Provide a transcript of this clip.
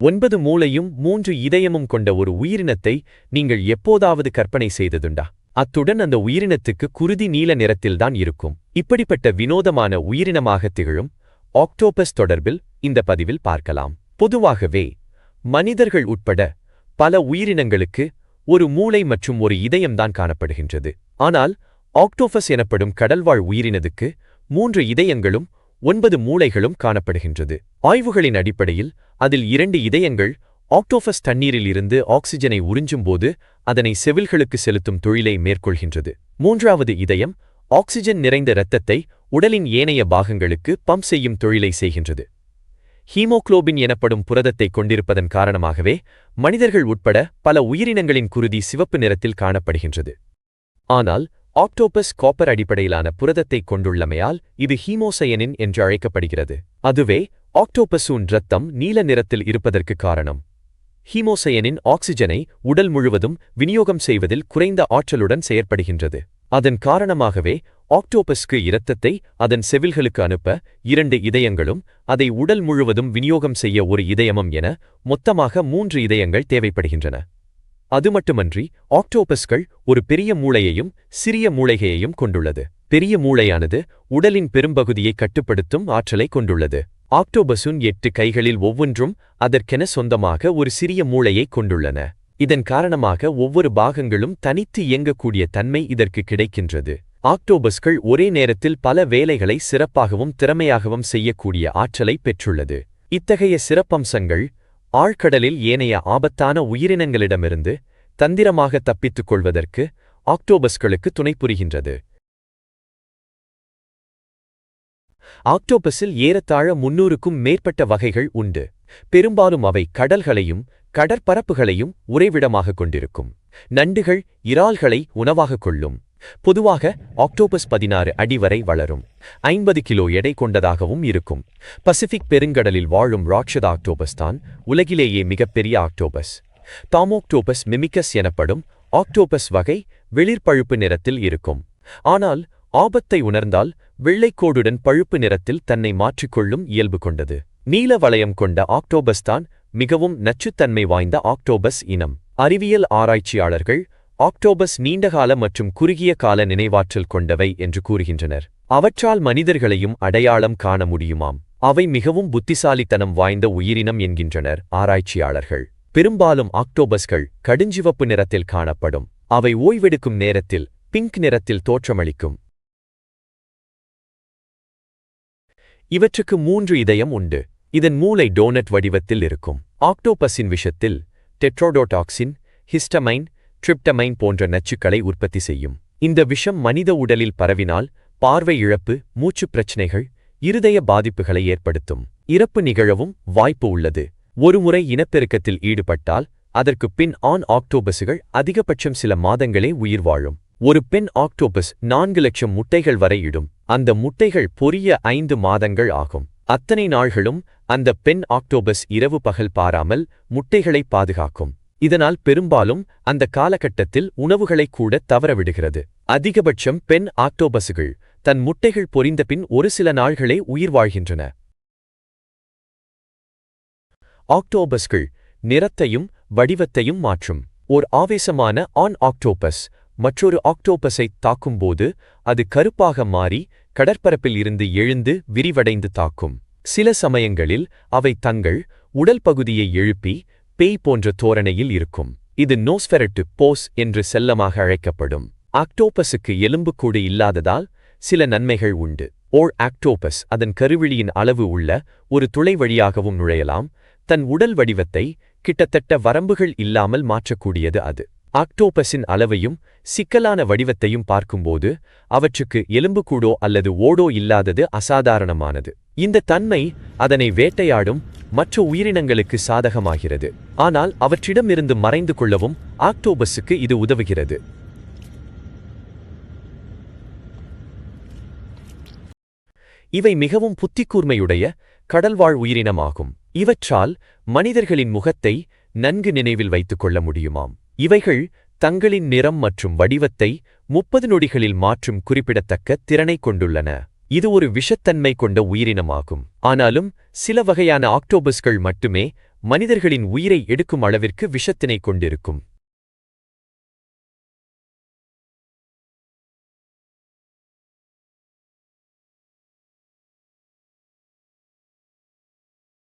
9 மூளையும் 3 இதயமும் கொண்ட ஒரு உயிரினத்தை நீங்கள் எப்போதாவது கற்பனை செய்ததுண்டா? அத்துடன் அந்த உயிரினத்துக்கு குருதி நீல நிறத்தில்தான் இருக்கும். இப்படிப்பட்ட வினோதமான உயிரினமாக திகழும் ஆக்டோபஸ் தொடர்பில் இந்த பதிவில் பார்க்கலாம். பொதுவாகவே மனிதர்கள் உட்பட பல உயிரினங்களுக்கு ஒரு மூளை மற்றும் ஒரு இதயம்தான் காணப்படுகின்றது. ஆனால் ஆக்டோபஸ் எனப்படும் கடல்வாழ் உயிரினத்துக்கு 3 இதயங்களும் 9 மூளைகளும் காணப்படுகின்றது. ஆய்வுகளின் அடிப்படையில் அதில் 2 இதயங்கள் ஆக்டோபஸ் தண்ணீரில் இருந்து ஆக்சிஜனை உறிஞ்சும்போது அதனை செவில்களுக்கு செலுத்தும் தொழிலை மேற்கொள்கின்றது. 3வது இதயம் ஆக்சிஜன் நிறைந்த இரத்தத்தை உடலின் ஏனைய பாகங்களுக்கு பம்ப் செய்யும் தொழிலை செய்கின்றது. ஹீமோகுளோபின் எனப்படும் புரதத்தை கொண்டிருப்பதன் காரணமாகவே மனிதர்கள் உட்பட பல உயிரினங்களின் குருதி சிவப்பு நிறத்தில் காணப்படுகின்றது. ஆனால் ஆக்டோபஸ் காப்பர் அடிப்படையிலான புரதத்தை கொண்டுள்ளமையால் இது ஹீமோசயனின் என்று அழைக்கப்படுகிறது. அதுவே ஆக்டோபஸின் இரத்தம் நீல நிறத்தில் இருப்பதற்கு காரணம். ஹீமோசயனின் ஆக்சிஜனை உடல் முழுவதும் விநியோகம் செய்வதில் குறைந்த ஆற்றலுடன் செயற்படுகின்றது. அதன் காரணமாகவே ஆக்டோபஸ்க்கு இரத்தத்தை அதன் செவில்களுக்கு அனுப்ப 2 இதயங்களும் அதை உடல் முழுவதும் விநியோகம் செய்ய ஒரு இதயமும் என மொத்தமாக 3 இதயங்கள் தேவைப்படுகின்றன. அது மட்டுமன்றி ஆக்டோபஸ்கள் ஒரு பெரிய மூளையையும் சிறிய மூளைகையையும் கொண்டுள்ளது. பெரிய மூளையானது உடலின் பெரும்பகுதியை கட்டுப்படுத்தும் ஆற்றலை கொண்டுள்ளது. ஆக்டோபஸின் 8 கைகளில் ஒவ்வொன்றும் அதற்கென சொந்தமாக ஒரு சிறிய மூளையை கொண்டுள்ளன. இதன் காரணமாக ஒவ்வொரு பாகங்களும் தனித்து இயங்கக்கூடிய தன்மை இதற்கு கிடைக்கின்றது. ஆக்டோபஸ்கள் ஒரே நேரத்தில் பல வேலைகளை சிறப்பாகவும் திறமையாகவும் செய்யக்கூடிய ஆற்றலை பெற்றுள்ளது. இத்தகைய சிறப்பம்சங்கள் ஆழ்கடலில் ஏனைய ஆபத்தான உயிரினங்களிடமிருந்து தந்திரமாக தப்பித்துக் கொள்வதற்கு ஆக்டோபஸ்களுக்கு துணை புரிகின்றது. ஆக்டோபஸில் ஏறத்தாழ 300க்கும் மேற்பட்ட வகைகள் உண்டு. பெரும்பாலும் அவை கடல்களையும் கடற்பரப்புகளையும் உறைவிடமாக கொண்டிருக்கும். நண்டுகள் இறால்களை உணவாக கொள்ளும். பொதுவாக ஆக்டோபஸ் 16 அடி வரை வளரும். 50 கிலோ எடை கொண்டதாகவும் இருக்கும். பசிபிக் பெருங்கடலில் வாழும் ராட்சத ஆக்டோபஸ் தான் உலகிலேயே மிகப்பெரிய ஆக்டோபஸ். தாமோக்டோபஸ் மிமிகஸ் எனப்படும் ஆக்டோபஸ் வகை வெளிர்பழுப்பு நிறத்தில் இருக்கும். ஆனால் ஆபத்தை உணர்ந்தால் வெள்ளைக்கோடுடன் பழுப்பு நிறத்தில் தன்னை மாற்றிக்கொள்ளும் இயல்பு கொண்டது. நீல வளையம் கொண்ட ஆக்டோபஸ் தான் மிகவும் நச்சுத்தன்மை வாய்ந்த ஆக்டோபஸ் இனம். அறிவியல் ஆராய்ச்சியாளர்கள் ஆக்டோபஸ் நீண்டகால மற்றும் குறுகிய கால நினைவாற்றல் கொண்டவை என்று கூறுகின்றனர். அவற்றால் மனிதர்களையும் அடையாளம் காண முடியுமாம். அவை மிகவும் புத்திசாலித்தனம் வாய்ந்த உயிரினம் என்கின்றனர் ஆராய்ச்சியாளர்கள். பெரும்பாலும் ஆக்டோபஸ்கள் கடுஞ்சிவப்பு நிறத்தில் காணப்படும். அவை ஓய்வெடுக்கும் நேரத்தில் பிங்க் நிறத்தில் தோற்றமளிக்கும். இவற்றுக்கு 3 இதயம் உண்டு. இதன் மூளை டோனட் வடிவத்தில் இருக்கும். ஆக்டோபஸின் விஷத்தில் டெட்ரோடோடாக்சின், ஹிஸ்டமைன், ட்ரிப்டமைன் போன்ற நச்சுக்களை உற்பத்தி செய்யும். இந்த விஷம் மனித உடலில் பரவினால் பார்வை இழப்பு, மூச்சுப் பிரச்சினைகள், இருதய பாதிப்புகளை ஏற்படுத்தும். இறப்பு நிகழவும் வாய்ப்பு உள்ளது. ஒருமுறை இனப்பெருக்கத்தில் ஈடுபட்டால் அதற்கு பின் ஆண் ஆக்டோபஸுகள் அதிகபட்சம் சில மாதங்களே உயிர் வாழும். ஒரு பெண் ஆக்டோபஸ் 4 லட்சம் முட்டைகள் வரை இடும். அந்த முட்டைகள் பொரிய 5 மாதங்கள் ஆகும். அத்தனை நாள்களும் அந்த பெண் ஆக்டோபஸ் இரவு பகல் பாராமல் முட்டைகளை பாதுகாக்கும். இதனால் பெரும்பாலும் அந்த காலகட்டத்தில் உணவுகளை கூட தவறவிடுகிறது. அதிகபட்சம் பெண் ஆக்டோபஸுகள் தன் முட்டைகள் பொரிந்த பின் ஒரு சில நாள்களே உயிர் வாழ்கின்றன. ஆக்டோபஸ்கள் நிறத்தையும் வடிவத்தையும் மாற்றும். ஓர் ஆவேசமான ஆண் ஆக்டோபஸ் மற்றொரு ஆக்டோபஸை தாக்கும்போது அது கருப்பாக மாறி கடற்பரப்பில் இருந்து எழுந்து விரிவடைந்து தாக்கும். சில சமயங்களில் அவை தங்கள் உடல் பகுதியை எழுப்பி பேய் போன்ற தோரணையில் இருக்கும். இது நோஸ்ஃபெரட்டு போஸ் என்று செல்லமாக அழைக்கப்படும். ஆக்டோபஸுக்கு எலும்புக்கூடு இல்லாததால் சில நன்மைகள் உண்டு. ஓர் ஆக்டோபஸ் அதன் கருவிழியின் அளவு உள்ள ஒரு துளை வழியாகவும் நுழையலாம். தன் உடல் வடிவத்தை கிட்டத்தட்ட வரம்புகள் இல்லாமல் மாற்றக்கூடியது அது. ஆக்டோபஸின் அளவையும் சிக்கலான வடிவத்தையும் பார்க்கும்போது அவற்றுக்கு எலும்புக்கூடோ அல்லது ஓடோ இல்லாதது அசாதாரணமானது. இந்த தன்மை அதனை வேட்டையாடும் மற்ற உயிரினங்களுக்கு சாதகமாகிறது. ஆனால் அவற்றிடமிருந்து மறைந்து கொள்ளவும் ஆக்டோபஸுக்கு இது உதவுகிறது. இவை மிகவும் புத்திக்கூர்மையுடைய கடல்வாழ் உயிரினமாகும். இவற்றால் மனிதர்களின் முகத்தை நன்கு நினைவில் வைத்துக் கொள்ள முடியுமாம். இவைகள் தங்களின் நிறம் மற்றும் வடிவத்தை 30 நொடிகளில் மாற்றும் குறிப்பிடத்தக்க திறனை கொண்டுள்ளன. இது ஒரு விஷத்தன்மை கொண்ட உயிரினமாகும். ஆனாலும் சில வகையான ஆக்டோபஸ்கள் மட்டுமே மனிதர்களின் உயிரை எடுக்கும் அளவிற்கு விஷத்தினை கொண்டிருக்கும்.